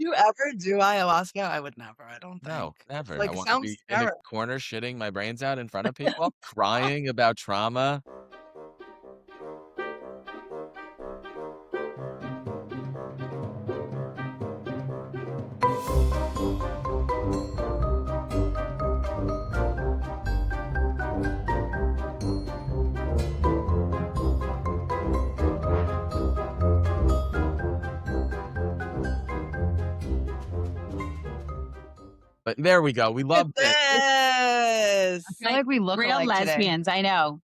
you ever do ayahuasca? I would never, I don't think. No, It's never. I like, it wanna sounds be in a terrible. corner shitting my brains out in front of people, crying about trauma. But there we go. We Look love at this. I this! feel like we look Real alike today. lesbians, I know.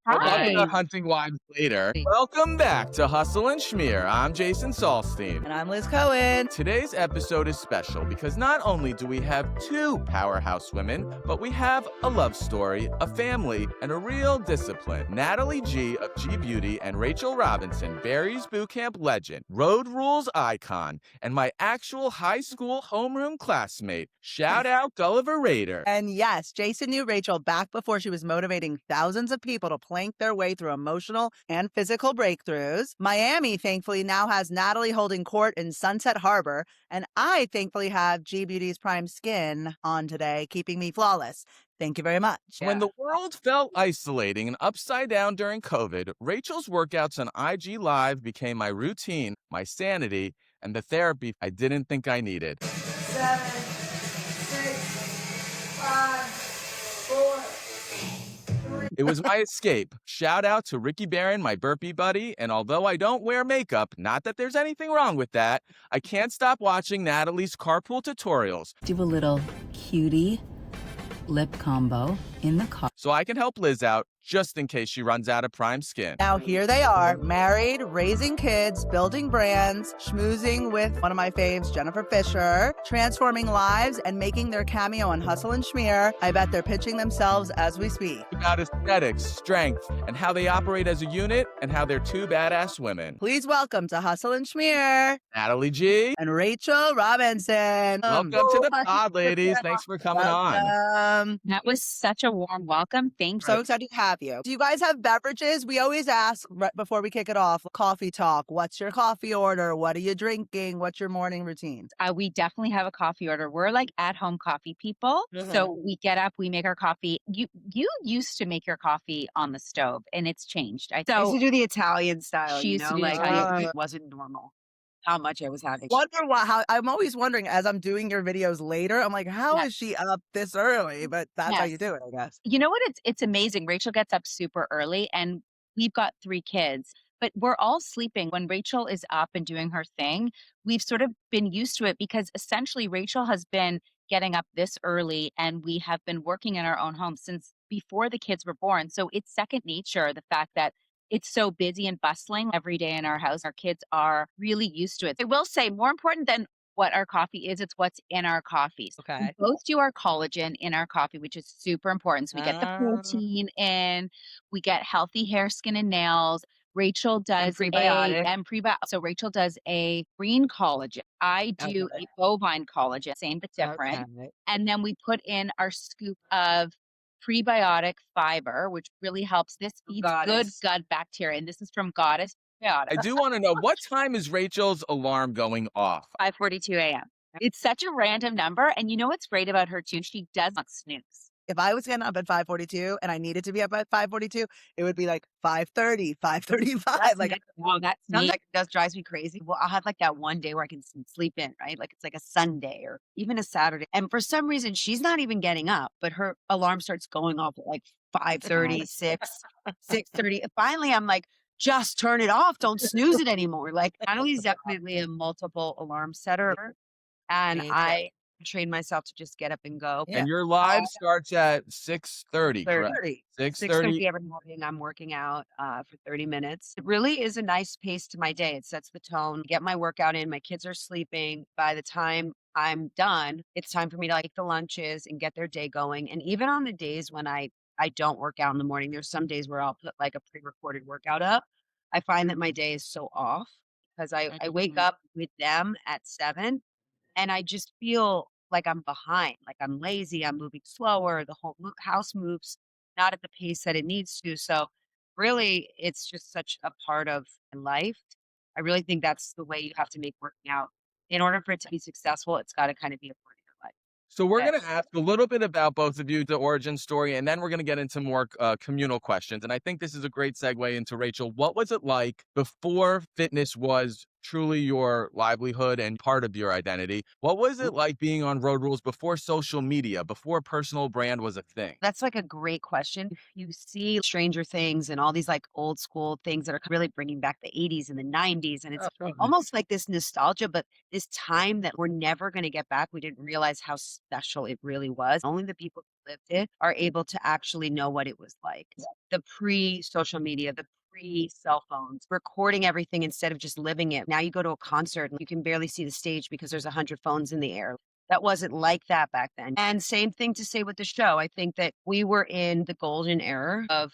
We'll talk Hi. about hunting wives later. Welcome back to Hustle and Schmear. I'm Jason Salstein. And I'm Liz Cohen. Today's episode is special because not only do we have two powerhouse women, but we have a love story, a family, and a real discipline. Natalie Gee of G Beauty and Rachel Robinson, Barry's Boot Camp legend, road rules icon, and my actual high school homeroom classmate. Shout out Gulliver Raider. And yes, Jason knew Rachel back before she was motivating thousands of people to plank their way through emotional and physical breakthroughs. Miami, thankfully, now has Natalie holding court in Sunset Harbor. And I, thankfully, have G Beauty's Prime Skin on today, keeping me flawless. Thank you very much. When the world felt isolating and upside down during COVID, Rachel's workouts on IG Live became my routine, my sanity, and the therapy I didn't think I needed. 7, 6, 5, 4. It was my escape. Shout out to Ricky Barron, my burpee buddy, and although I don't wear makeup, not that there's anything wrong with that, I can't stop watching Natalie's carpool tutorials Do a little cutie lip combo in the car. so I can help Liz out just in case she runs out of Prime Skin. Now here they are, married, raising kids, building brands, schmoozing with one of my faves, Jennifer Fisher, transforming lives and making their cameo on Hustle and Schmear. I bet they're pitching themselves as we speak. About aesthetics, strength, and how they operate as a unit, and how they're two badass women. Please welcome to Hustle and Schmear Natalie Gee, and Rachel Robinson. welcome to the pod, ladies. Thanks for coming on. Welcome. That was such a warm welcome. Thank So you. excited to have you. Do you guys have beverages? We always ask right before we kick it off, coffee talk. What's your coffee order? What are you drinking? What's your morning routine? We definitely have a coffee order. We're like at-home coffee people. So we get up, we make our coffee. You used to make your coffee on the stove, and it's changed. I used So to do the Italian style, She you used to know, do like Italian. it wasn't normal how much I was having. Wonder why, how I'm always wondering as I'm doing your videos later, I'm like, how is Yes. she up this early? But that's how you Yes. do it, I guess. You know what? It's amazing. Rachel gets up super early, and we've got 3 kids, but we're all sleeping. When Rachel is up and doing her thing, we've sort of been used to it because essentially Rachel has been getting up this early, and we have been working in our own home since before the kids were born. So it's second nature, the fact that it's so busy and bustling every day in our house. Our kids are really used to it. I will say, more important than what our coffee is, it's what's in our coffees. We Okay. both do our collagen in our coffee, which is super important. So we get the Ah. protein in, we get healthy hair, skin, and nails. Rachel does prebiotic. and prebiotic. So Rachel does a green collagen. I do Okay. a bovine collagen, same but different. Okay. And then we put in our scoop of prebiotic fiber, which really helps. This feeds good Goddess. gut bacteria. And this is from Goddess I Probiotics. do want to know, what time is Rachel's alarm going off? 5:42 a.m. It's such a random number. And you know what's great about her too? She does not snooze. If I was getting up at 5:42 and I needed to be up at 5:42, it would be like 5:30, 5:35. Like, Wow, that's Sounds me. like that drives me crazy. Well, I'll have like that one day where I can sleep in, right? Like it's like a Sunday or even a Saturday. And for some reason, she's not even getting up, but her alarm starts going off at like 5:30, 6:30. Finally, I'm like, just turn it off. Don't snooze it anymore. Like Natalie's definitely a multiple alarm setter. And Me too. I train myself to just get up and go. Yeah. And your live starts at 6:30, correct? 30. 6:30. 6:30 every morning, I'm working out for 30 minutes. It really is a nice pace to my day. It sets the tone, get my workout in. My kids are sleeping. By the time I'm done, it's time for me to like the lunches and get their day going. And even on the days when I don't work out in the morning, there's some days where I'll put like a pre-recorded workout up. I find that my day is so off because I wake Mhm. up with them at 7 and I just feel like I'm behind, like I'm lazy, I'm moving slower, the whole house moves not at the pace that it needs to. So, really, it's just such a part of my life. I really think that's the way you have to make working out In order for it to be successful, it's got to kind of be a part of your life. So we're Okay. going to ask a little bit about both of you, the origin story, and then we're going to get into more communal questions. And I think this is a great segue into Rachel. What was it like before fitness was truly your livelihood and part of your identity? What was it like being on Road Rules before social media, before personal brand was a thing? That's like a great question. You see Stranger Things and all these like old school things that are really bringing back the 80s and the 90s. And it's almost like this nostalgia, but this time that we're never going to get back. We didn't realize how special it really was. Only the people who lived it are able to actually know what it was like. The pre social media, the pre cell phones, recording everything instead of just living it. Now you go to a concert and you can barely see the stage because there's 100 phones in the air. That wasn't like that back then. And same thing to say with the show. I think that we were in the golden era of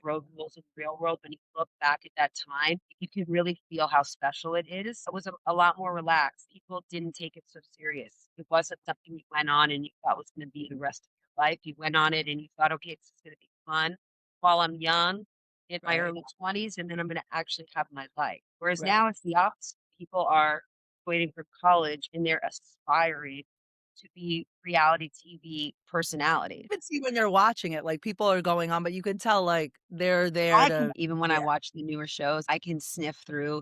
Road Rules in the real world. When you look back at that time, you can really feel how special it is. It was a lot more relaxed. People didn't take it so serious. It wasn't something you went on and you thought was going to be the rest of your life. You went on it and you thought, okay, it's going to be fun while I'm young in my early 20s, and then I'm going to actually have my life. Whereas now it's the opposite. People are waiting for college and they're aspiring to be reality TV personality. Even see when you're watching it, like, people are going on, but you can tell, like, they're there I can to even when I watch the newer shows, I can sniff through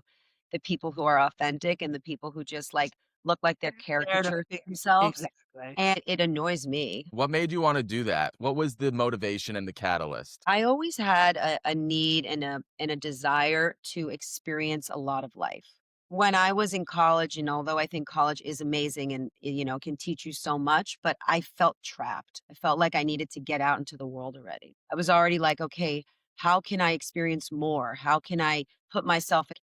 the people who are authentic and the people who just, like, look like they're there to caricatures fit themselves, exactly. and it annoys me. What made you want to do that? What was the motivation and the catalyst? I always had a need and a desire to experience a lot of life. When I was in college, and although I think college is amazing and can teach you so much, but I felt trapped. I felt like I needed to get out into the world already. I was already like, okay, how can I experience more? How can I put myself in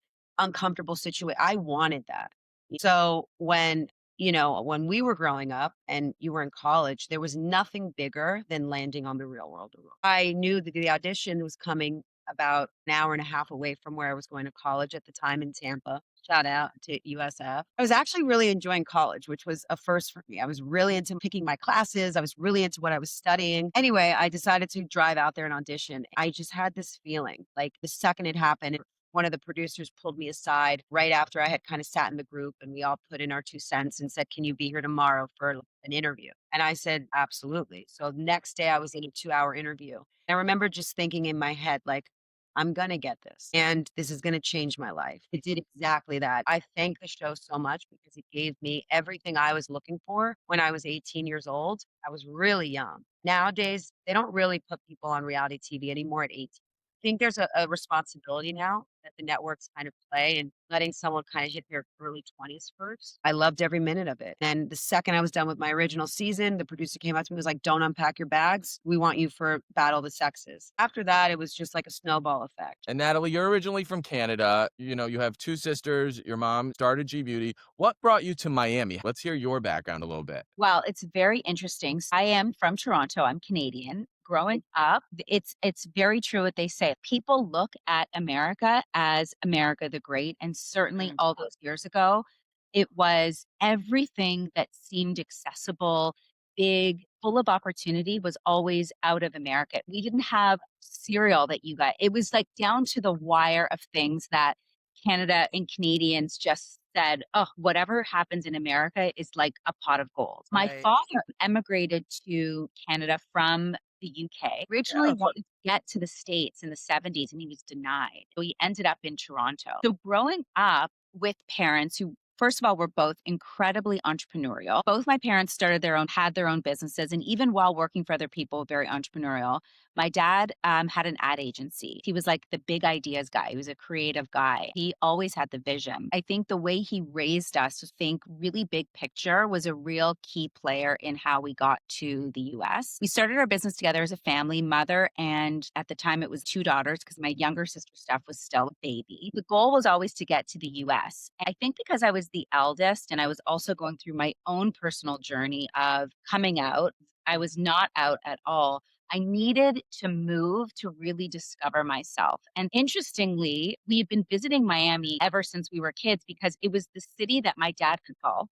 uncomfortable situation? I wanted that. So when we were growing up and you were in college, there was nothing bigger than landing on the real world. I knew that the audition was coming about an hour and a half away from where I was going to college at the time in Tampa. Shout out to USF. I was actually really enjoying college, which was a first for me. I was really into picking my classes. I was really into what I was studying. Anyway, I decided to drive out there and audition. I just had this feeling like the second it happened, one of the producers pulled me aside right after I had kind of sat in the group and we all put in our 2 cents and said, "Can you be here tomorrow for an interview?" And I said, "Absolutely." So next day I was in a 2-hour interview. I remember just thinking in my head, like, I'm going to get this and this is going to change my life. It did exactly that. I thank the show so much because it gave me everything I was looking for when I was 18 years old. I was really young. Nowadays, they don't really put people on reality TV anymore at 18. Think there's a responsibility now that the networks kind of play and letting someone kind of hit their early 20s first. I loved every minute of it. And the second I was done with my original season, the producer came up to me and was like, "Don't unpack your bags. We want you for Battle of the Sexes." After that, it was just like a snowball effect. And Natalie, you're originally from Canada. You have two sisters. Your mom started G Beauty. What brought you to Miami? Let's hear your background a little bit. Well, it's very interesting. I am from Toronto. I'm Canadian. Growing up, it's very true what they say. People look at America as America the Great, and certainly all those years ago, it was everything that seemed accessible, big, full of opportunity was always out of America. We didn't have cereal that you got. It was like down to the wire of things that Canada and Canadians just said, "Oh, whatever happens in America is like a pot of gold." My Right. father emigrated to Canada from the UK. Originally Yeah. wanted to get to the States in the 70s and he was denied. So he ended up in Toronto. So growing up with parents who first of all were both incredibly entrepreneurial. Both my parents had their own businesses, and even while working for other people, very entrepreneurial. My dad had an ad agency. He was like the big ideas guy. He was a creative guy. He always had the vision. I think the way he raised us to think really big picture was a real key player in how we got to the US. We started our business together as a family, mother, and at the time it was two daughters because my younger sister Steph was still a baby. The goal was always to get to the US. I think because I was the eldest and I was also going through my own personal journey of coming out, I was not out at all. I needed to move to really discover myself. And interestingly, we had been visiting Miami ever since we were kids because it was the city that my dad could call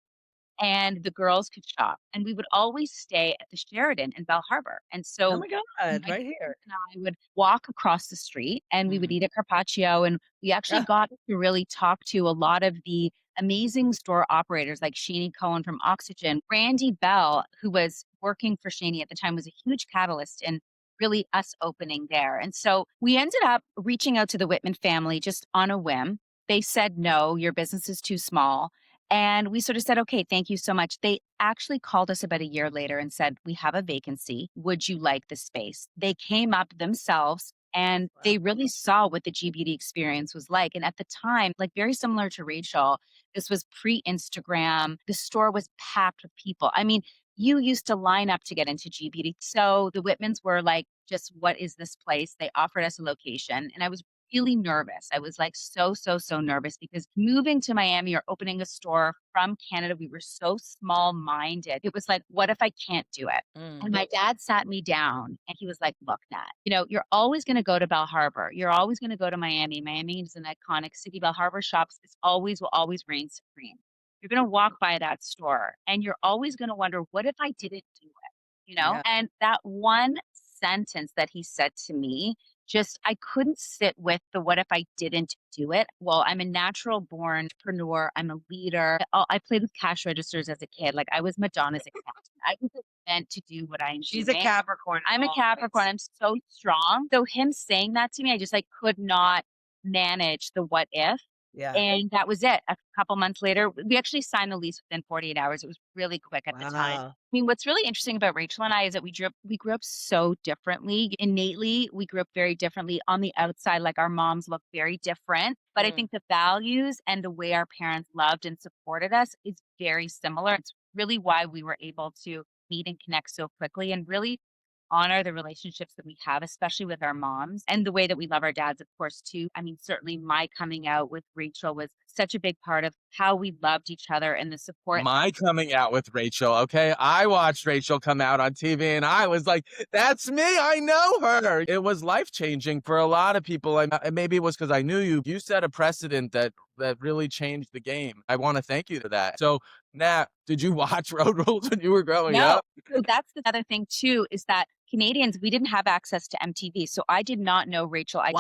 and the girls could shop. And we would always stay at the Sheridan in Bell Harbor. And Oh so my god, my right dad here. and I would walk across the street and we would eat a carpaccio. And we actually got to really talk to a lot of the amazing store operators like Shani Cohen from Oxygen. Randy Bell, who was working for Shani at the time, was a huge catalyst in really us opening there. And so we ended up reaching out to the Whitman family just on a whim. They said, no, your business is too small. And we sort of said, okay, thank you so much. They actually called us about a year later and said, we have a vacancy. Would you like the space? They came up themselves and they really saw what the G Beauty experience was like. And at the time, like very similar to Rachel, this was pre Instagram. The store was packed with people. I mean, you used to line up to get into G Beauty. So the Whitmans were like, just what is this place? They offered us a location. And I was really nervous. I was like so nervous because moving to Miami or opening a store from Canada, we were so small minded. It was like, what if I can't do it? And my dad sat me down and he was like, look, Nat, you're always going to go to Bell Harbor. You're always going to go to Miami. Miami is an iconic city. Bell Harbor shops will always reign supreme. You're going to walk by that store and you're always going to wonder, what if I didn't do it? Yeah. And that one sentence that he said to me, just I couldn't sit with the what if I didn't do it. Well, I'm a natural born entrepreneur. I'm a leader. I played with cash registers as a kid. Like I was Madonna's accountant. I was meant to do what I'm She's doing. a Capricorn. I'm a Capricorn. I'm so strong. So him saying that to me, I just like could not manage the what if. Yeah. And that was it. A couple months later, we actually signed the lease within 48 hours. It was really quick at the time. Wow. I mean, what's really interesting about Rachel and I is that we grew up so differently. Innately, we grew up very differently. On the outside, like our moms look very different. But I think the values and the way our parents loved and supported us is very similar. It's really why we were able to meet and connect so quickly and really honor the relationships that we have, especially with our moms and the way that we love our dads, of course, too. I mean, certainly my coming out with Rachel was such a big part of how we loved each other and the support. My coming out with Rachel, okay? I watched Rachel come out on TV and I was like, that's me. I know her. It was life-changing for a lot of people. And maybe it was because I knew you. You set a precedent that really changed the game. I want to thank you for that. So, Nat, did you watch Road Rules when you were growing No. up? So that's the other thing, too, is that Canadians, we didn't have access to MTV. So I did not know Rachel. I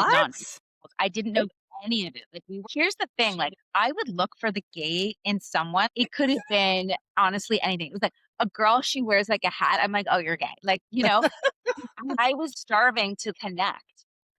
didn't know any of it. Like here's the thing, like I would look for the gay in someone. It could have been honestly anything. It was like a girl, she wears like a hat. I'm like, oh, you're gay. Like, I was starving to connect.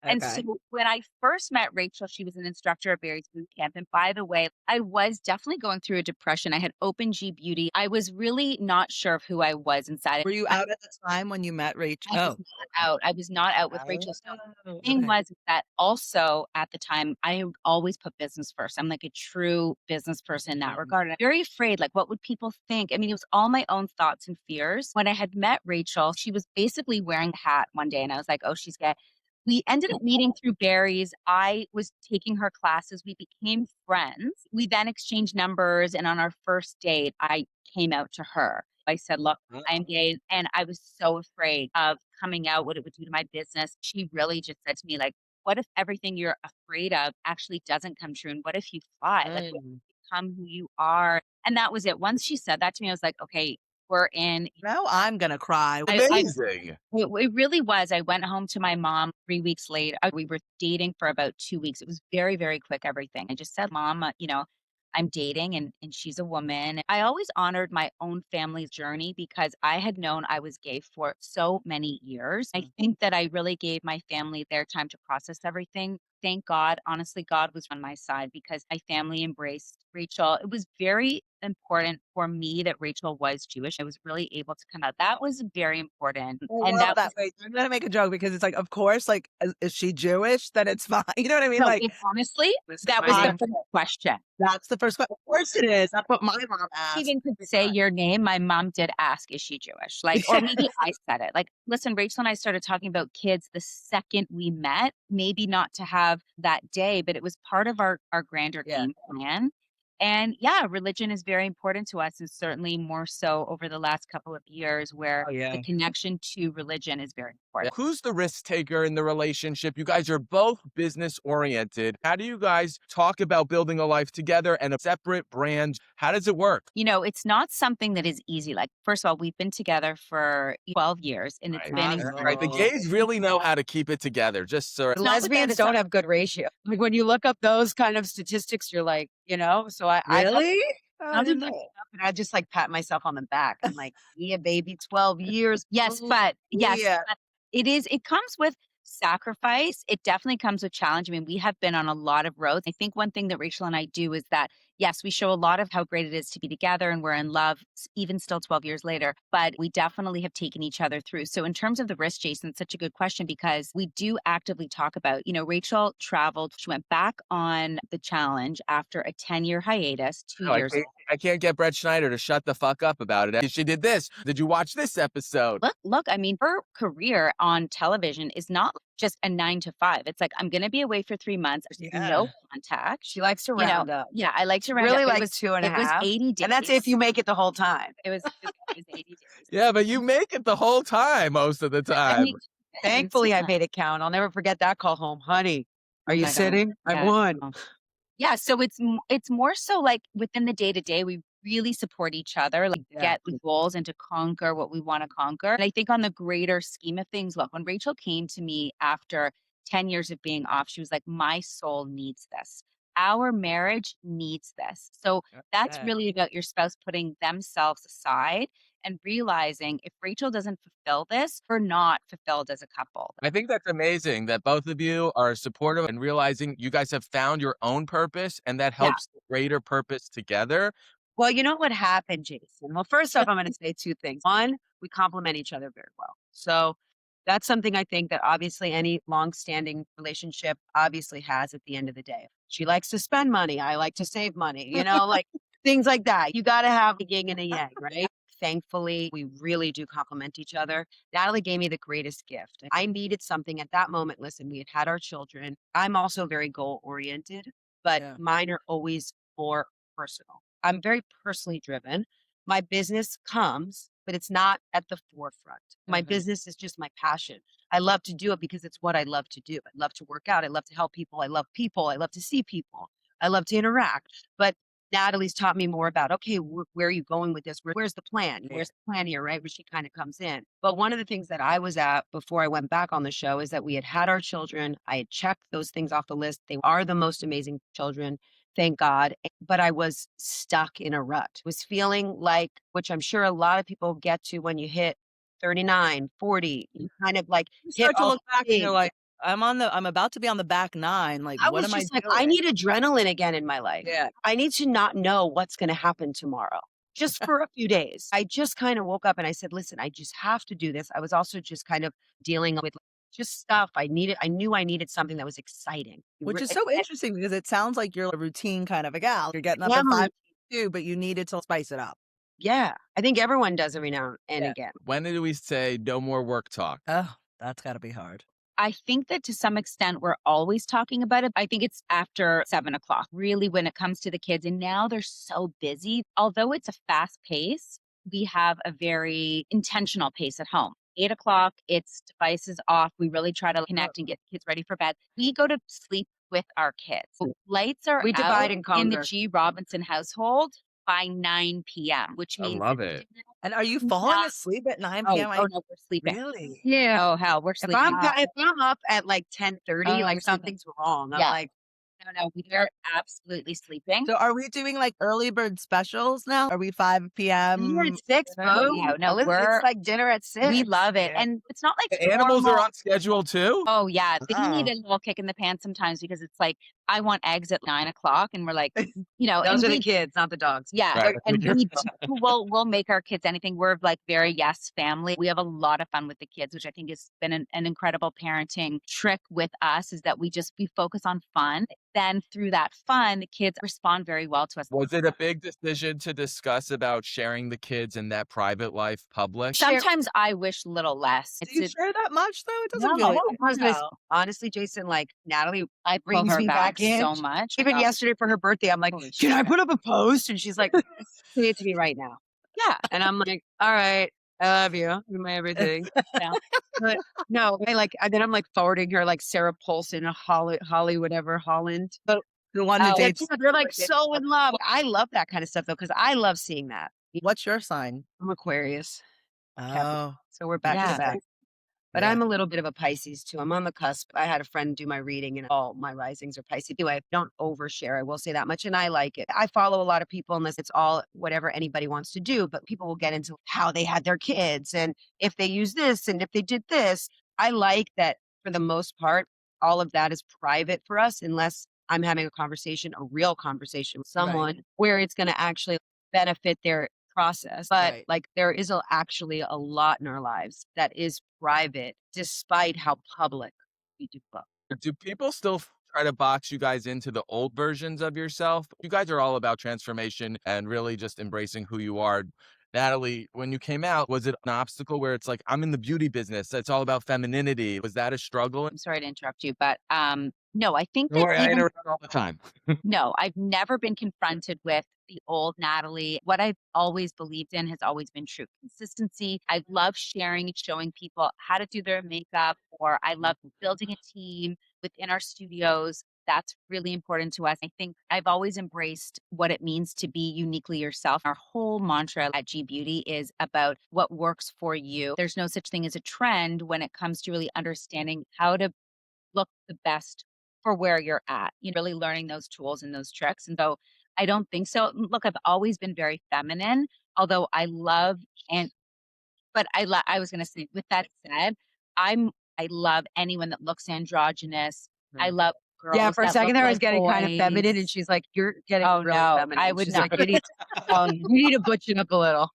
And Okay. so when I first met Rachel, she was an instructor at Barry's Boot Camp. And by the way, I was definitely going through a depression. I had opened G Beauty. I was really not sure of who I was inside. Were you out at the time when you met Rachel? I was not out. I was not out with Rachel. So the thing was that also at the time, I would always put business first. I'm like a true business person in that regard. And I'm very afraid, like, what would people think? I mean, it was all my own thoughts and fears. When I had met Rachel, she was basically wearing a hat one day, and I was like, oh, she's gay. We ended up meeting through Barry's. I was taking her classes. We became friends. We then exchanged numbers. And on our first date, I came out to her. I said, look, I'm gay. And I was so afraid of coming out, what it would do to my business. She really just said to me, like, what if everything you're afraid of actually doesn't come true? And what if you fly? Like, what if you become who you are? And that was it. Once she said that to me, I was like, okay, we're in. Now I'm going to cry. Amazing. It really was. I went home to my mom 3 weeks later. We were dating for about 2 weeks. It was very, very quick, everything. I just said, Mom, I'm dating and she's a woman. I always honored my own family's journey because I had known I was gay for so many years. I think that I really gave my family their time to process everything. Thank God, honestly, God was on my side because my family embraced Rachel. It was very important for me that Rachel was Jewish. I was really able to come out. That was very important. I And love that that. Wait, I'm going to make a joke because it's like, of course, like, is she Jewish? Then it's fine. You know what I mean? no, Like, honestly, that was the first question. that's the first question. Of course it is. That's what my mom asked. Even could say your name, my mom did ask, is she Jewish? Like, or maybe I said it. Like, listen, Rachel and I started talking about kids the second we met, maybe not to have that day, but it was part of our grander game plan. And yeah, religion is very important to us, and certainly more so over the last couple of years where the connection to religion is very important. Who's the risk taker in the relationship? You guys are both business oriented. How do you guys talk about building a life together and a separate brand? How does it work? It's not something that is easy. Like, first of all, we've been together for 12 years and it's been Right. The gays really know how to keep it together. Just so Lesbians don't have good ratio. Like when you look up those kind of statistics, you're like, you know? So I got Really? Oh, I some of didn't that know. stuff and I just like pat myself on the back. I'm like, yeah, baby, 12 years. Yes, but yes, Yeah. but it comes with sacrifice. It definitely comes with challenge. I mean, we have been on a lot of roads. I think one thing that Rachel and I do is that, yes, we show a lot of how great it is to be together and we're in love, even still 12 years later, but we definitely have taken each other through. So, in terms of the risk, Jason, it's such a good question because we do actively talk about, Rachel traveled, she went back on the challenge after a 10-year hiatus, two No, I years can't, I can't get Brett Schneider to shut the fuck up about it. She did this. Did you watch this episode? Look, I mean, her career on television is not just a 9 to 5. It's like, I'm going to be away for 3 months. There's no Yeah. contact. She likes to round up. Yeah, I like to round Really up. like two and a It was half. 80 days. And that's if you make it the whole time. It was 80 days. Yeah, but you make it the whole time most of the I time. mean, Thankfully, I yeah. made it count. I'll never forget that call home. Honey, are Oh you my God. sitting? I Yeah. won. Oh. Yeah, so it's more so like within the day to day, we really support each other, like Yeah. get the goals and to conquer what we want to conquer. And I think on the greater scheme of things, look, when Rachel came to me after 10 years of being off, she was like, my soul needs this. Our marriage needs this. So that's Okay. really about your spouse putting themselves aside and realizing if Rachel doesn't fulfill this, we're not fulfilled as a couple. I think that's amazing that both of you are supportive and realizing you guys have found your own purpose and that Yeah. helps the greater purpose together. Well, you know what happened, Jason? Well, first off, I'm going to say two things. One, we complement each other very well. So that's something I think that obviously any long-standing relationship obviously has at the end of the day. She likes to spend money. I like to save money, like things like that. You got to have a yin and a yang, right? Thankfully, we really do complement each other. Natalie gave me the greatest gift. I needed something at that moment. Listen, we had our children. I'm also very goal oriented, but Yeah. mine are always more personal. I'm very personally driven. My business comes, but it's not at the forefront. My Mhm. business is just my passion. I love to do it because it's what I love to do. I love to work out. I love to help people. I love people. I love to see people. I love to interact. But Natalie's taught me more about, okay, where are you going with this? Where's the plan? Yeah. Where's the plan here, right? Where she kind of comes in. But one of the things that I was at before I went back on the show is that we had our children. I had checked those things off the list. They are the most amazing children. Thank God. But I was stuck in a rut. Was feeling like, which I'm sure a lot of people get to when you hit 39, 40, you kind of like You hit start to all look the back and you're things. like, I'm about to be on the back nine. Like, I what was am I just like, doing? I need adrenaline again in my life. Yeah. I need to not know what's going to happen tomorrow just for a few days. I just kind of woke up and I said, listen, I just have to do this. I was also just kind of dealing with just stuff I needed. I knew I needed something that was exciting. Which is so interesting because it sounds like you're a routine kind of a gal. You're getting up at 5 too, but you needed to spice it up. Yeah. I think everyone does every now and Yeah. again. When did we say no more work talk? Oh, that's got to be hard. I think that to some extent we're always talking about it. I think it's after 7 o'clock, really, when it comes to the kids. And now they're so busy. Although it's a fast pace, we have a very intentional pace at home. 8 o'clock, it's devices off. We really try to connect and get kids ready for bed. We go to sleep with our kids. Lights are We divide out and in the conquer. G. Robinson household by 9 p.m., which I means love it's it. And are you falling asleep at 9 Oh, p.m.? oh no, we're sleeping. Really? Yeah. Oh hell, we're If sleeping. I'm up at like 10:30, Oh, like we're sleeping. something's wrong. I'm Yeah. like, No, we're absolutely sleeping. So are we doing like early bird specials now? Are we 5 dinner p.m.? at 6, dinner? bro. No, It's we're like dinner at 6. we love it. Yeah. And it's not like The animals are formal. on schedule too? Oh yeah, they Oh. need a little kick in the pants sometimes because it's like I want eggs at 9 o'clock, and we're like, Those and are the we kids, not the dogs. yeah, Right. and we'll make our kids anything. We're like very yes family. We have a lot of fun with the kids, which I think has been an incredible parenting trick with us. Is that we focus on fun. Then through that fun, the kids respond very well to us. Was it a big decision to discuss about sharing the kids in that private life public? Sometimes I wish little less. Do you share that much though? It doesn't No, feel like Honestly, Jason, like Natalie I pull brings her me back back in. so much. Even Oh, yesterday for her birthday, I'm like, holy can I shit. put up a post? And she's like, say it to me right now. Yeah. And I'm like, all right, I love you. You're my everything. Yeah. But no, then I'm like forwarding her like Sarah Paulson, Holly, whatever, Holland. But the one who dates. they're like so in love. I love that kind of stuff though, because I love seeing that. What's your sign? I'm Aquarius. Capricorn. Oh, So we're back Yeah. to back. But Yeah. I'm a little bit of a Pisces too. I'm on the cusp. I had a friend do my reading and all my risings are Pisces. Anyway, I don't overshare. I will say that much. And I like it. I follow a lot of people unless it's all whatever anybody wants to do, but people will get into how they had their kids and if they use this and if they did this. I like that for the most part, all of that is private for us unless I'm having a conversation, a real conversation with someone where it's going to actually benefit their process. But Right. like there is actually a lot in our lives that is private, despite how public we do both. Do people still try to box you guys into the old versions of yourself? You guys are all about transformation and really just embracing who you are. Natalie, when you came out, was it an obstacle where it's like, I'm in the beauty business, it's all about femininity? Was that a struggle? I'm sorry to interrupt you, but no, I think Don't that worry, I even interrupt all the time. no, I've never been confronted with the old Natalie. What I've always believed in has always been true consistency. I love sharing and showing people how to do their makeup, or I love building a team within our studios. That's really important to us. I think I've always embraced what it means to be uniquely yourself. Our whole mantra at G Beauty is about what works for you. There's no such thing as a trend when it comes to really understanding how to look the best for where you're at, really learning those tools and those tricks. And so I don't think so. Look, I've always been very feminine, although I love and but I was gonna say, with that said, I love anyone that looks androgynous. I love Yeah, girls for a that look second there, I was like getting kind of feminine, and boys. she's like, "You're getting Oh, really no, I feminine." would She's not. like, you need to butch it up a little."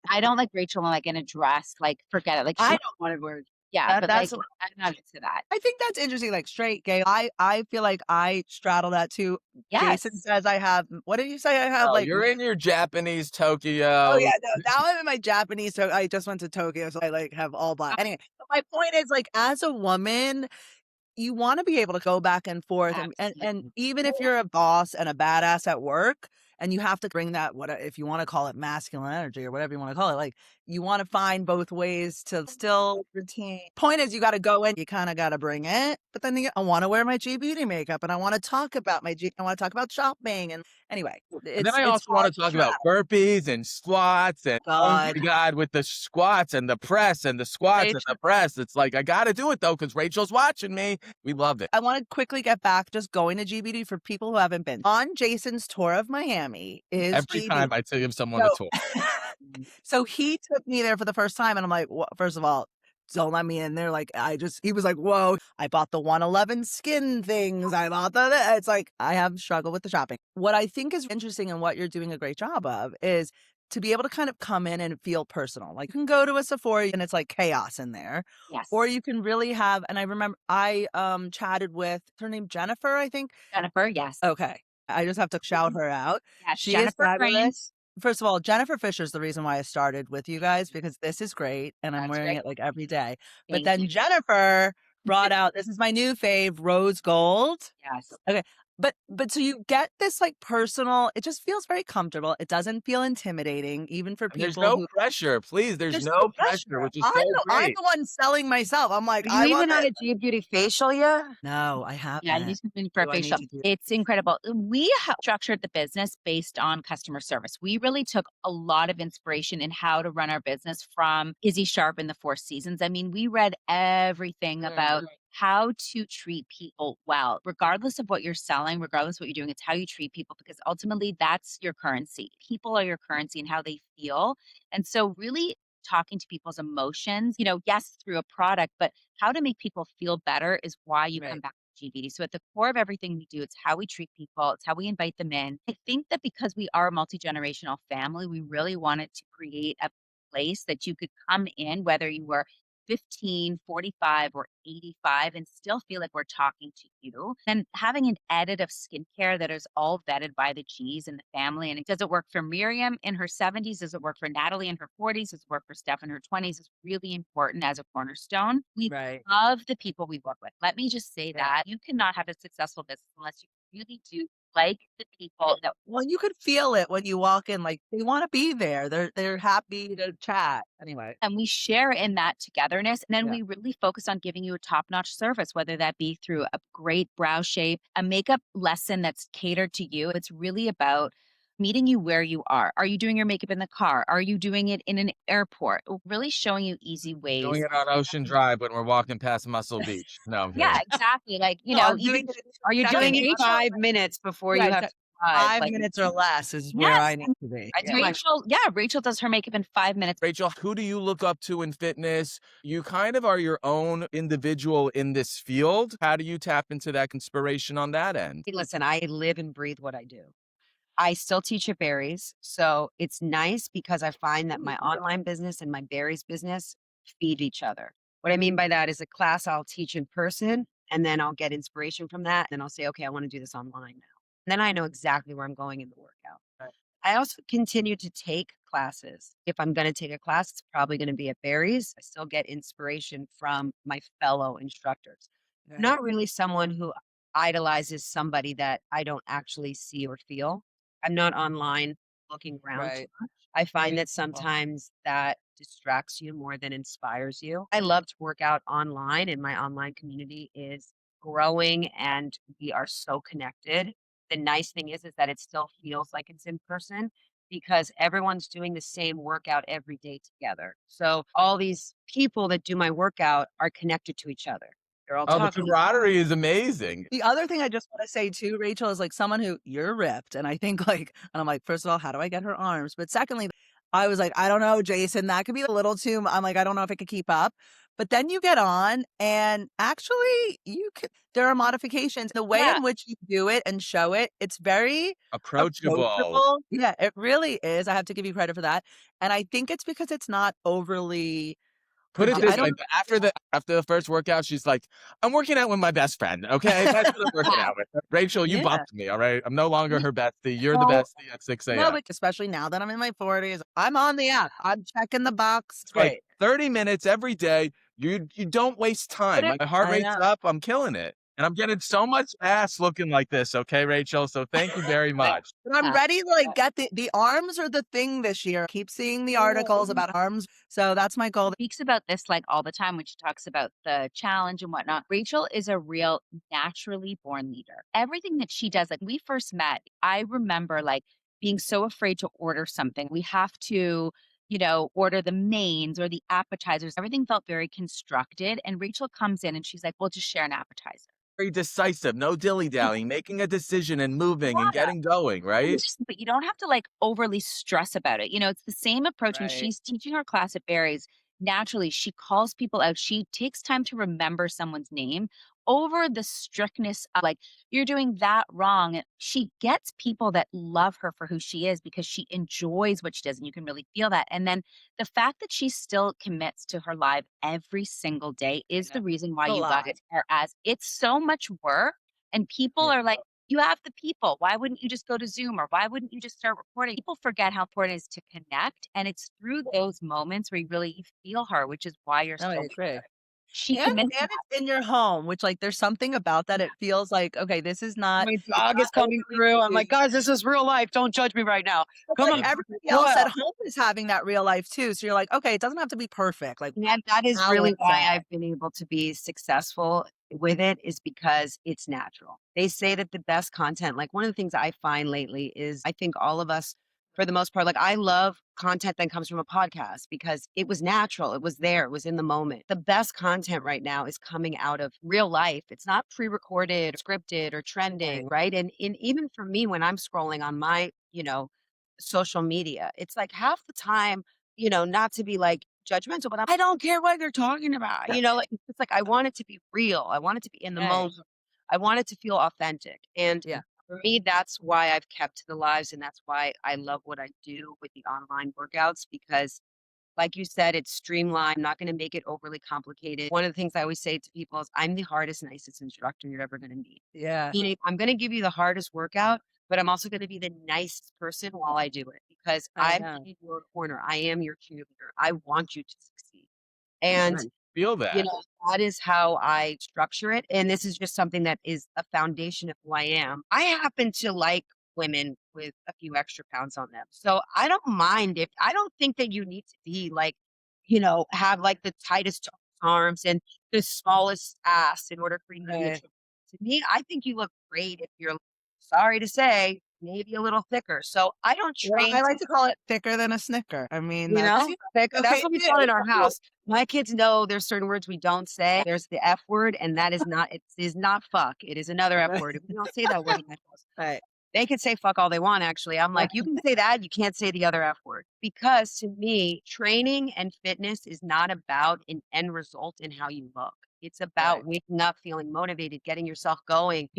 I don't like Rachel, like, in a dress, like, forget it. Like, I she don't want to wear yeah, that. but, like, That's I'm not into that. I think that's interesting, like straight, gay. I feel like I straddle that too. Jason Yes. says I have, what did you say? I have Oh, like, you're in your Japanese oh yeah, Tokyo. no, now I'm in my Japanese. So I just went to Tokyo, so I like have all black. Anyway, but my point is like, as a woman, you want to be able to go back and forth and Absolutely. even if you're a boss and a badass at work and you have to bring that what if you want to call it masculine energy or whatever you want to call it, like you want to find both ways to still retain. Point is you got to go in, you kind of got to bring it, but then I want to wear my G beauty makeup and I want to talk about I want to talk about shopping and anyway And then it's I it's also want hard to to talk about travel. burpees and squats and oh God, my God, with the squats and the press and the squats and the Rachel, press. It's like, I got to do it though, because Rachel's watching me. We love it. I want to quickly get back just going to GBD for people who haven't been. On Jason's tour of Miami is Every GBD. time I give someone a So tour. so he took me there for the first time and I'm like, "Wha first of all, don't let me in there." Like, he was like, "Whoa, I bought the 111 skin things. I bought it's like, I have struggled with the shopping. What I think is interesting and what you're doing a great job of is to be able to kind of come in and feel personal. Like, you can go to a Sephora and it's like chaos in there, or Yes. you can really have and I remember I, chatted with her name Jennifer, I think? Jennifer, yes. Okay. I just have to shout her out. Yes, She is Jennifer Crane. fabulous. First of all, Jennifer Fisher's the reason why I started with you guys because this is great and I'm That's wearing great. it like every day. But Thank then you. Jennifer brought out this is my new fave, rose gold. Yes. Okay. But so you get this like personal, it just feels very comfortable. It doesn't feel intimidating, even for And there's people no who pressure. Please, there's there's no no pressure, pressure. which is so I'm great. the one selling myself. I'm like, Are you I even want on it. a G Beauty facial yet? No, I Yeah, you haven't. come in for a Do I need facial. to do It's incredible. We structured the business based on customer service. We really took a lot of inspiration in how to run our business from Izzy Sharp in the Four Seasons. I mean, we read everything about how to treat people well, regardless of what you're selling, regardless of what you're doing. It's how you treat people because ultimately that's your currency. People are your currency and how they feel. And so, really talking to people's emotions, yes, through a product, but how to make people feel better is why you come right. back to GBD. So at the core of everything we do, it's how we treat people, it's how we invite them in. I think that because we are a multi-generational family, we really wanted to create a place that you could come in, whether you were 15, 45, or 85, and still feel like we're talking to you. And having an edit of skincare that is all vetted by the G's and the family. And it does it work for Miriam in her 70s? Does it work for Natalie in her 40s? Does it work for Steph in her 20s? Is really important as a cornerstone. We Right. love the people we work with. Let me just say Yeah. that you cannot have a successful business unless you really do like the people that Well, you could feel it when you walk in, like, they wanna be there. They're happy to chat. Anyway. and we share in that togetherness. And then Yeah. we really focus on giving you a top notch service, whether that be through a great brow shape, a makeup lesson that's catered to you. It's really about meeting you where you are. Are you doing your makeup in the car? Are you doing it in an airport? Really showing you easy Doing ways. it on Ocean Drive when we're walking past Muscle Beach. No, I'm Yeah, kidding. exactly. Like, No, I'm even doing it in Are you 2 doing seconds. it I'm 5 minutes before yeah, you have t to drive? 5 Like, minutes or less is where I yes, need and to be. I do Yeah. my Rachel does her makeup in 5 minutes. Rachel, who do you look up to in fitness? You kind of are your own individual in this field. How do you tap into that inspiration on that end? listen, I live and breathe what I do. I still teach at Berries, so it's nice because I find that my online business and my Berries business feed each other. What I mean by that is a class I'll teach in person, and then I'll get inspiration from that, and I'll say, "Okay, I wanna do this online now." And then I know exactly where I'm going in the workout. Right. I also continue to take classes. If I'm gonna take a class, it's probably gonna be at Berries. I still get inspiration from my fellow instructors. I'm Right. not really someone who idolizes somebody that I don't actually see or feel. I'm not online looking around too Right. much. I find that Well, sometimes that distracts you more than inspires you. I love to work out online, and my online community is growing, and we are so connected. The nice thing is that it still feels like it's in person because everyone's doing the same workout every day together. So all these people that do my workout are connected to each other. They're all Oh, the talking. camaraderie is amazing. the other thing I just wanna say too, Rachel, is, like, someone who you're ripped, and I think, like and I'm like, first of all, how do I get her arms? But secondly, I was like, "I don't know, Jason, that could be a little too" I'm like, "I don't know if I could keep up." But then you get on, and actually, there are modifications. The way Yeah. in which you do it and show it, it's very Approachable. approachable. Yeah, it really is. I have to give you credit for that. And I think it's because it's not overly Put it I this way, don't after the first workout, she's like, "I'm working out with my best friend, okay? That's what I'm working Yeah. out with. Rachel, you yeah. bumped me, all right? I'm no longer her bestie. You're the Well, bestie at 6 No, AM." but especially now that I'm in my 40s, I'm on the app. I'm checking the box. It's It's like great. 30 minutes every day. You don't waste put time. it My heart I rate's know. up. I'm killing it. And I'm getting so much ass looking like this, okay, Rachel? So thank you very much. But I'm yeah. ready to like get the arms are the thing this year. Keep seeing the articles about arms. So that's my goal. Speaks about this like all the time when she talks about the challenge and whatnot. Rachel is a real naturally born leader. Everything that she does, like we first met, I remember like being so afraid to order something. We have to, order the mains or the appetizers. Everything felt very constructed. And Rachel comes in and she's like, well, just share an appetizer. Very decisive, no dilly-dallying, making a decision and moving and Yeah. getting going, right? But you don't have to like overly stress about it. It's the same approach when Right. she's teaching her class at Barry's. Naturally, she calls people out. She takes time to remember someone's name over the strictness of like, you're doing that wrong. She gets people that love her for who she is because she enjoys what she does. And you can really feel that. And then the fact that she still commits to her live every single day I is know. the reason why A you lot. guys are as it's so much work. And people Yeah. are like, you have the people. Why wouldn't you just go to Zoom or why wouldn't you just start recording? People forget how important it is to connect. And it's through those moments where you really feel her, which is why you're No, I so agree. she And commits to it's in your home, which like there's something about that. It feels like, okay, this is not My it's dog not is coming overly through. I'm like, busy. guys, this is real life. Don't judge me right now. But Come like on. everybody else at Well, home is having that real life too. So you're like, okay, it doesn't have to be perfect. Like that is really balance why that. I've been able to be successful with it is because it's natural. They say that the best content, like one of the things I find lately is I think all of us, for the most part, like I love content that comes from a podcast because it was natural. It was there. It was in the moment. The best content right now is coming out of real life. It's not pre-recorded, scripted, or trending, right? And even for me, when I'm scrolling on my, social media, it's like half the time, not to be like judgmental, but I don't care what they're talking about. Like it's like I want it to be real. I want it to be in the Right. moment. I want it to feel authentic. And Yeah. for me, that's why I've kept to the lives, and that's why I love what I do with the online workouts because like you said, it's streamlined. I'm not going to make it overly complicated. One of the things I always say to people is I'm the hardest, nicest instructor you're ever going to meet. Yeah. Meaning I'm going to give you the hardest workout, but I'm also going to be the nicest person while I do it because I I'm know. in your corner. I am your cheerleader. I want you to succeed. Yeah, And I feel you that. know, that is how I structure it, and this is just something that is a foundation of who I am. I happen to like women with a few extra pounds on them. So I don't mind if I don't think that you need to be like, have like the tightest arms and the smallest ass in order for you to be a Right. to me, I think you look great if you're sorry to say, maybe a little thicker. So I don't Well, train I like to call it thicker than a Snicker. I mean, you that's know, thicker. That's okay. what we Yeah, call it in our house. My kids know there's certain words we don't say. There's the F word, and that is not fuck. It is another F right. word. We don't say that word in my house. Right. They can say fuck all they want, actually. I'm like, you can say that, you can't say the other F word. Because to me, training and fitness is not about an end result in how you look. It's about Right. waking up, feeling motivated, getting yourself going,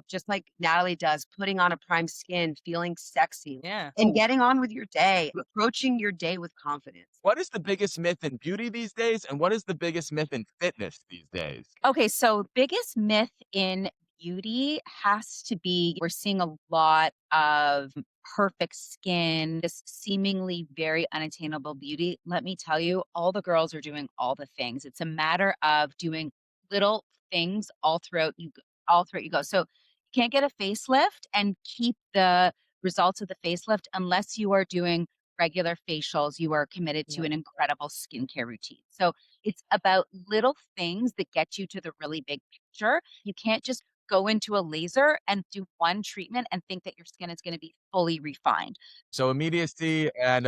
just like Natalie does, putting on a prime skin, feeling sexy, Yeah. and getting on with your day, approaching your day with confidence. What is the biggest myth in beauty these days? And what is the biggest myth in fitness these days? Okay, so biggest myth in beauty has to be we're seeing a lot of perfect skin, this seemingly very unattainable beauty. Let me tell you, all the girls are doing all the things. It's a matter of doing little things all throughout you go. So you can't get a facelift and keep the results of the facelift unless you are doing regular facials. You are committed to Yeah. an incredible skincare routine. So it's about little things that get you to the really big picture. You can't just go into a laser and do one treatment and think that your skin is going to be fully refined. So immediacy and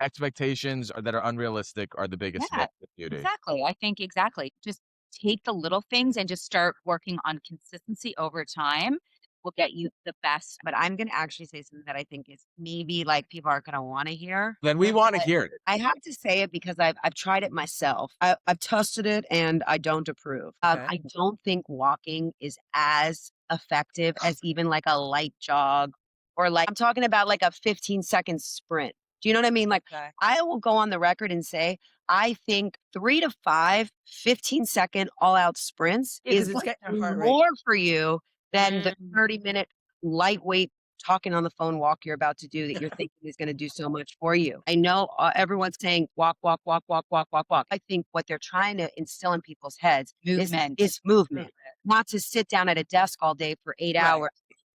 expectations that are unrealistic are the biggest Yeah, myth with beauty. exactly. I think exactly. Just take the little things and just start working on consistency over time will get you the best. But I'm going to actually say something that I think is maybe like people aren't going to want to hear. Then we want to hear it. I have to say it because I've tried it myself. I've tested it and I don't approve. Okay. I don't think walking is as effective as even like a light jog or like I'm talking about like a 15-second sprint. Do you know what I mean? Like Okay. I will go on the record and say I think 3 to 5 15-second all out sprints Yeah, 'cause is it's getting your heart rate. more for you than the Mm. 30-minute lightweight talking on the phone walk you're about to do that you're thinking is going to do so much for you. I know everyone's saying walk, walk, walk, walk, walk, walk, walk. I think what they're trying to instill in people's heads Movement. is movement, not to sit down at a desk all day for 8 hours.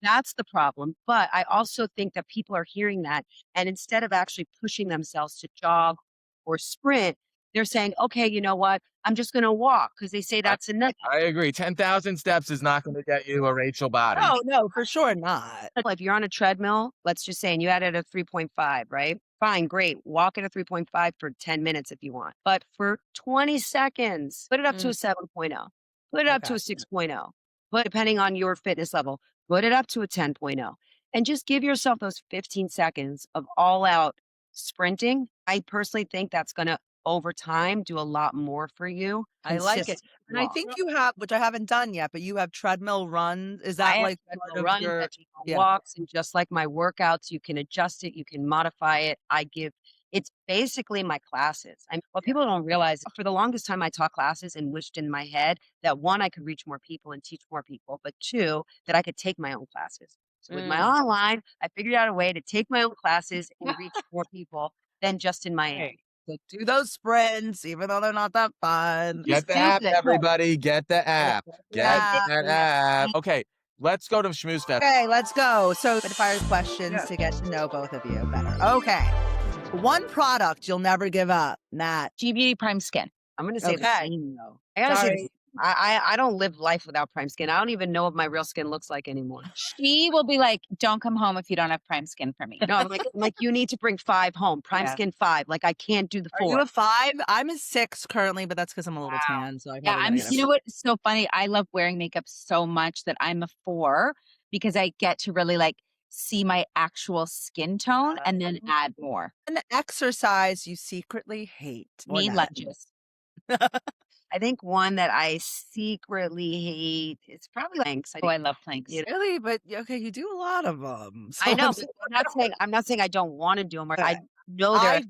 That's the problem. But I also think that people are hearing that. And instead of actually pushing themselves to jog or sprint, they're saying, okay, you know what? I'm just going to walk because they say that's enough. I agree. 10,000 steps is not going to get you a Rachel body. Oh, no, for sure not. If you're on a treadmill, let's just say, and you had it at 3.5, right? Fine, great. Walk at a 3.5 for 10 minutes if you want. But for 20 seconds, put it up to a 7.0. Put it up to Okay. a 6.0. But depending on your fitness level, put it up to a 10.0. And just give yourself those 15 seconds of all out sprinting. I personally think that's going to, over time, do a lot more for you. I like it. Consistent And I walk. think you have, which I haven't done yet, but you have treadmill runs. Is I that have like treadmill part of runs, your I do yeah. walks, and just like my workouts, you can adjust it, you can modify it. It's basically my classes. What people don't realize, for the longest time, I taught classes and wished in my head that one, I could reach more people and teach more people, but two, that I could take my own classes. So with my online, I figured out a way to take my own classes and reach more people than just in Miami. So do those sprints, even though they're not that fun. Get the do app, it. everybody. Get the app. Get Yeah. that app. Okay, let's go to Schmooze Fest. Okay, let's go. So rapid fire questions to get to know both of you better. Okay. One product you'll never give up, Nat. G Beauty Prime Skin. I'm going to say the Okay. same though. I gotta say, the Sorry. same. I don't live life without prime skin. I don't even know what my real skin looks like anymore. She will be like, don't come home if you don't have Prime Skin for me. No, I'm like, you need to bring 5 home. Prime Yeah. skin 5. Like I can't do the Are you 4. a 5? I'm a 6 currently, but that's because I'm a little Wow. tan. So I Yeah, probably gotta get you a know what's so funny? I love wearing makeup so much that I'm a 4 because I get to really like see my actual skin tone and then add more. An exercise you secretly hate. or Knee Nat. lunges. I think one that I secretly hate is probably planks. Oh, I love planks. You know, Really? But okay, you do a lot of them. I know, but I'm not saying I don't want to do them. Or I know they're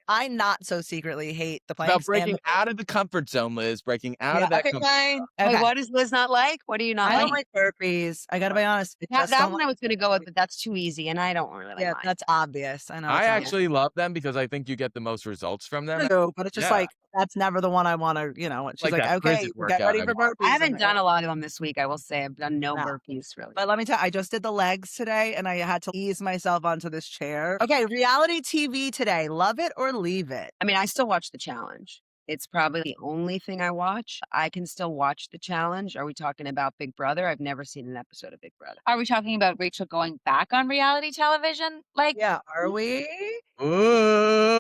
I not so secretly hate the About planks. breaking out of the comfort zone, Liz. Breaking out of that Okay, comfort fine. Wait, Okay. what does Liz not like? What do you not I like? don't like burpees. I gotta be honest. I That, just that don't one I was going to go with, but that's too easy, and I don't really yeah, mind. that's obvious. I know. I it's obvious. actually love them because I think you get the most results from them. Too, but it's just Yeah. like that's never the one I want to. She's Like like, that okay, prison get workout ready I for want. burpees. I haven't I'm done like, a lot of them this week. I will say I've done no No. burpees really. But let me tell you, I just did the legs today and I had to ease myself onto this chair. Okay, reality TV today. Love it or leave it? I mean, I still watch The Challenge. It's probably the only thing I watch. I can still watch The Challenge. Are we talking about Big Brother? I've never seen an episode of Big Brother. Are we talking about Rachel going back on reality television? Like, Yeah, are we? Ooh.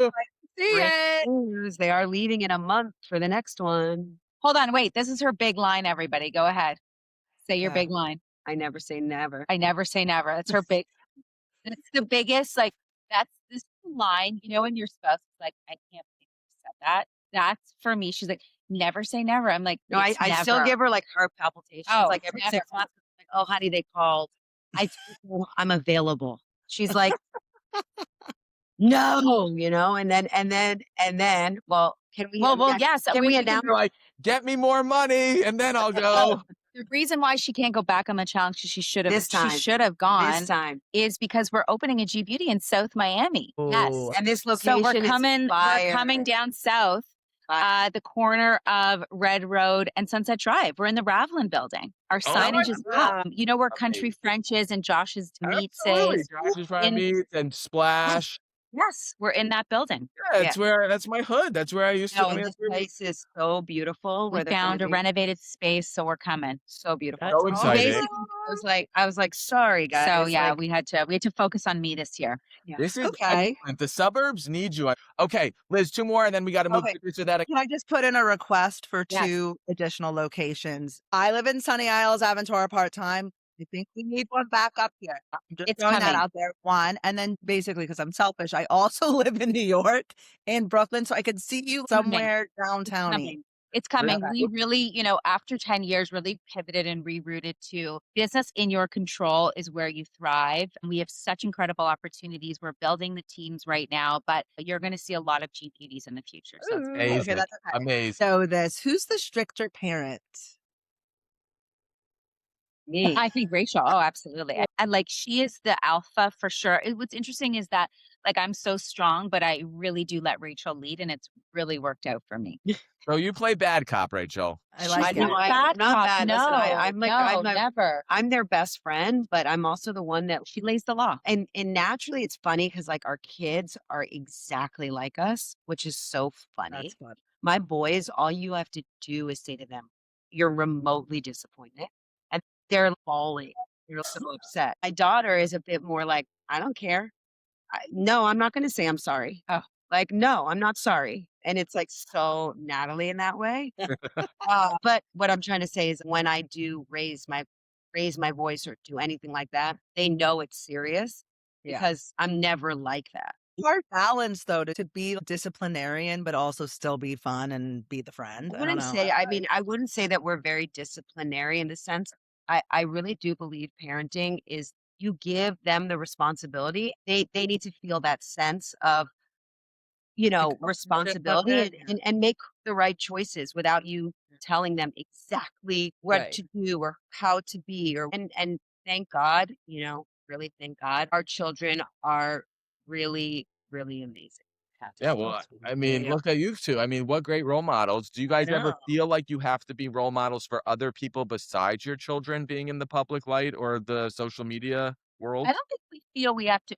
See Breaking it. news, they are leaving in a month for the next one. hold on, wait. This is her big line, everybody. Go ahead. Say your Yeah. big line. I never say never. I never say never. That's her big, that's the biggest, like, that's this line, when your spouse is like, I can't believe you said that. That's for me. She's like, never say never. I'm like, No, it's I still never. give her like heart palpitations Oh, like it's every never. 6 months. Like, oh, honey, they called. I told you I'm available. She's like, no, and then, well, Well, yes. can we announce? You're like, get me more money, and then I'll go. The reason why she can't go back on the challenge, she should have, This time. This gone, time. is because we're opening a G Beauty in South Miami. Yes. Ooh. And this So location we're is coming fire. down south, Fire. the corner of Red Road and Sunset Drive. We're in the Ravlin building. Our Oh my signage is up. God. You know where Country Amazing. French is and Josh's Meats Absolutely. is? Josh's Fried In, Meats and Splash. yes, we're in that building. Yeah, Yeah. that's my hood. That's where I used to. No, I mean, this that's where place is so beautiful. We Where they're gonna found a be. renovated space, so we're coming. So beautiful. so exciting. Basically, I was like, sorry guys. So yeah, like, we had to focus on me this year. yeah. This is Okay. excellent. The suburbs need you. Okay, Liz, two more, and then we got to move Okay. to this or that. Can I just put in a request for Yes. 2 additional locations? I live in Sunny Isles, Aventura part-time. I think we need one back up here. I'm just It's throwing that coming. out there. One, and then basically because I'm selfish, I also live in New York, in Brooklyn, so I could see you Coming. somewhere It's downtown-y. coming. It's coming. Okay. We really, after 10 years, really pivoted and rerouted to business in your control is where you thrive. And we have such incredible opportunities. We're building the teams right now, but you're going to see a lot of G beauties in the future. So it's Ooh, Amazing. okay, that's okay. Amazing. So who's the stricter parent? Me. I think Rachel. Oh, absolutely. And like she is the alpha for sure. What's interesting is that like I'm so strong, but I really do let Rachel lead, and it's really worked out for me. So you play bad cop, Rachel. I She's like know, it. I'm not cop. bad. No, Listen, I'm never. I'm their best friend, but I'm also the one that She lays the law. and naturally it's funny because like our kids are exactly like us, which is so funny. That's fun. My boys, all you have to do is say to them, "You're remotely disappointed," and they're bawling. They're so upset. My daughter is a bit more like, "I don't care. No, I'm not going to say I'm sorry. Oh. Like, no, I'm not sorry." And it's like so Natalie in that way. But what I'm trying to say is when I do raise my voice or do anything like that, they know it's serious Yeah. because I'm never like that. Hard balance though to be disciplinarian, but also still be fun and be the friend. I don't know. I wouldn't say that we're very disciplinary in the sense. I really do believe parenting is you give them the responsibility. They need to feel that sense of responsibility and make the right choices without you telling them exactly what Right. to do or how to be and thank God, really thank God our children are really, really amazing. Have to Yeah, say. well, I mean, Yeah. look at you two. I mean, what great role models. Do you guys ever know. feel like you have to be role models for other people besides your children being in the public light or the social media world? I don't think we feel we have to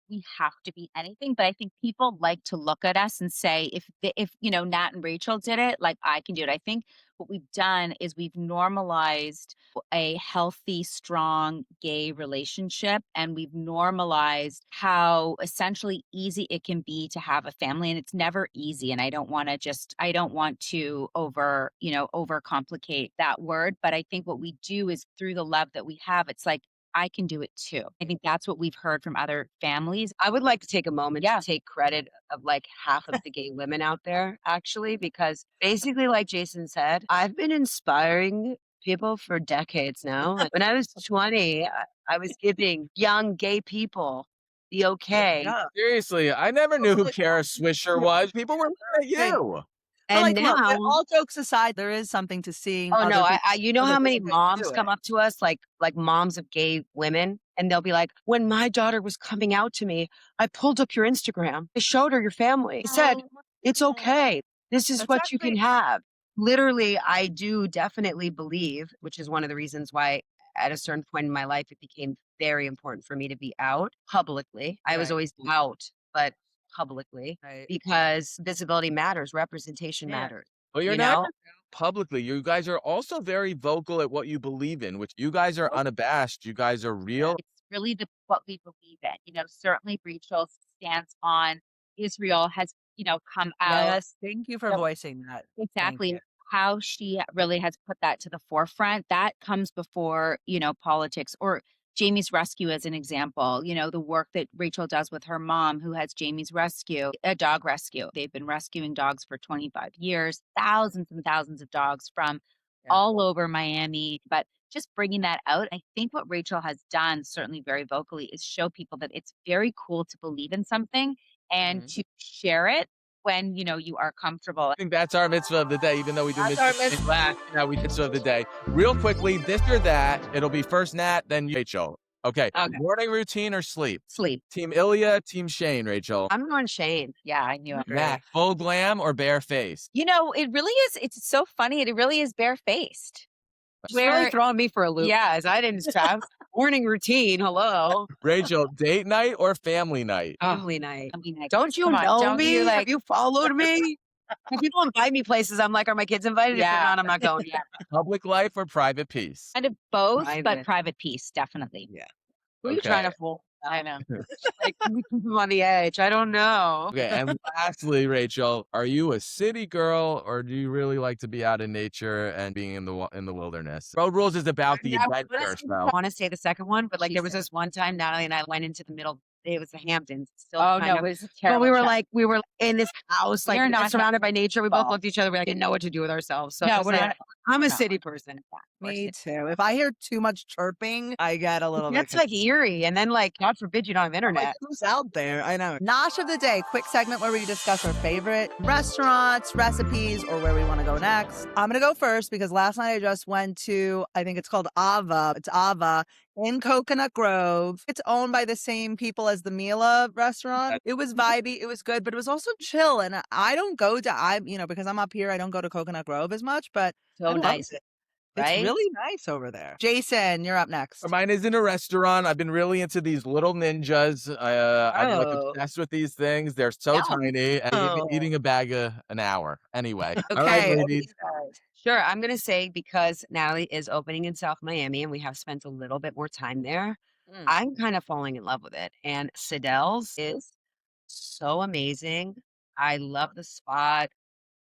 be anything, but I think people like to look at us and say, if Nat and Rachel did it, like I can do it. I think what we've done is we've normalized a healthy, strong gay relationship, and we've normalized how essentially easy it can be to have a family, and it's never easy. And I don't want to overcomplicate that word, but I think what we do is through the love that we have, it's like I can do it too. I think that's what we've heard from other families. I would like to take a moment Yeah. to take credit of like half of the gay women out there, actually, because basically, like Jason said, I've been inspiring people for decades now. Like, when I was 20, I was giving young gay people the okay. Yeah. Seriously, I never knew who Like, Kara Swisher was. People were mad at you. But And like, look, now, all jokes aside, there is something to seeing. oh no, other I you know other how many people moms do come it. up to us, like moms of gay women, and they'll be like, "When my daughter was coming out to me, I pulled up your Instagram. I showed her your family. I said, it's okay. This is That's what you can actually- have." Literally, I do definitely believe, which is one of the reasons why at a certain point in my life, it became very important for me to be out publicly. I was Right. always out, but publicly Right. because visibility matters, representation Yeah. matters. Well, you're you not know? just out publicly. You guys are also very vocal at what you believe in, which you guys are unabashed. You guys are real. It's really what we believe in. Certainly Rachel's stance on Israel has, come out. Yes, thank you for Yep. voicing that. Thank Exactly. you. How she really has put that to the forefront. That comes before, politics or Jamie's Rescue as an example. The work that Rachel does with her mom, who has Jamie's Rescue, a dog rescue. They've been rescuing dogs for 25 years, thousands and thousands of dogs from Yeah. all over Miami. But just bringing that out, I think what Rachel has done, certainly very vocally, is show people that it's very cool to believe in something and Mhm. to share it when, you are comfortable. I think that's our mitzvah of the day, even though we do That's our mitzvah mitzvah. last. Yeah, we mitzvah of the day. Real quickly, this or that. It'll be first Nat, then Rachel. Okay. Okay. Morning routine or sleep? Sleep. Team Ilya, Team Shane, Rachel. I'm going Shane. Yeah, I knew it. Nat, full glam or bare face? It really is. It's so funny. It really is barefaced. She's really throwing me for a loop. Yeah. Guys. I didn't have morning routine. Hello. Rachel, date night or family night? Family night. I mean, Don't you come on, know don't me? you, Have you followed me? When people invite me places, I'm like, are my kids invited? If they're Yeah. not, I'm not going. Yeah. Public life or private peace? Kind of both, but Private. private piece, definitely. Yeah. Who are you trying to Okay. fool? I know. Like, we keep them on the edge. I don't know. Okay, and lastly, Rachel, are you a city girl or do you really like to be out in nature and being in the wilderness? Road Rules is about the adventure, so. I want to say the second one, but like She there was said- this one time Natalie and I went into the middle. It was the Hamptons. Still Oh kind no, of- it was But terrible. we were in this house, like We're not surrounded by nature. We both Fall. looked at each other. We didn't know what to do with ourselves. So No, just we're like, not. I'm a no. city person. Me too. If I hear too much chirping, I get a little bit. That's like eerie. And then like, God forbid you don't have internet. Like, who's out there? I know. Nosh of the day, quick segment where we discuss our favorite restaurants, recipes, or where we want to go next. I'm going to go first because last night I just went to, I think it's called Ava. It's Ava in Coconut Grove. It's owned by the same people as the Mila restaurant. It was vibey. It was good, but it was also chill. And I don't go to, because I'm up here, I don't go to Coconut Grove as much, but I So loved nice. it. Right? It's really nice over there. Jason, you're up next. Mine isn't a restaurant. I've been really into these little ninjas. I'm like Oh. obsessed with these things. They're so Yum. tiny. And Oh. eating a bag an hour. Anyway. All Okay. right, ladies. Sure. I'm going to say because Natalie is opening in South Miami and we have spent a little bit more time there, I'm kind of falling in love with it. And Siddell's is so amazing. I love the spot.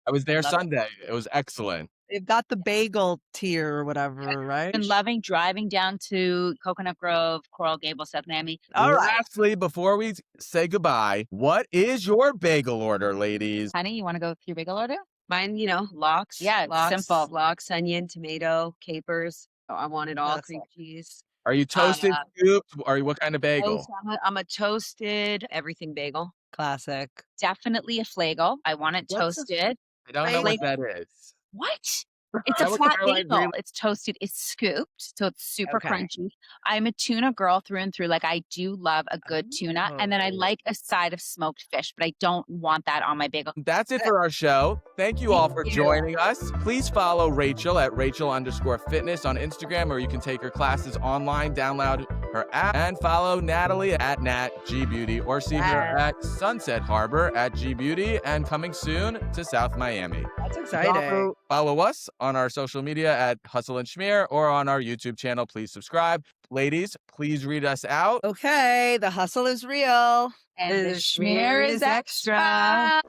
I was there love it. Sunday. It was excellent. They've got the bagel tier or whatever, right? Been loving driving down to Coconut Grove, Coral Gables, South Miami. All right. Lastly, before we say goodbye, what is your bagel order, ladies? Honey, you want to go with your bagel order? Mine, lox. Yeah, it's lox, simple. Lox, onion, tomato, capers. Oh, I want it all. That's Cream cheese. Are you toasted, scooped? Or what kind of bagel? Toast, I'm a toasted everything bagel. Classic. Definitely a flagel. I want it What's a toasted. I don't know what that is. What? It's That a was flat Caroline bagel. Green. It's toasted. It's scooped, so it's super Okay. crunchy. I'm a tuna girl through and through. Like I do love a good tuna, and then I Oh. like a side of smoked fish, but I don't want that on my bagel. That's it for our show. Thank you all for Thank you. joining us. Please follow Rachel at Rachel_fitness on Instagram, or you can take her classes online, download her app, and follow Natalie at Nat G Beauty, or see her at Sunset Harbor at G Beauty, and coming soon to South Miami. That's exciting. Follow us on our social media at Hustle Schmear or on our YouTube channel. Please subscribe. Ladies, please read us out. Okay, the hustle is real. And The schmear is extra.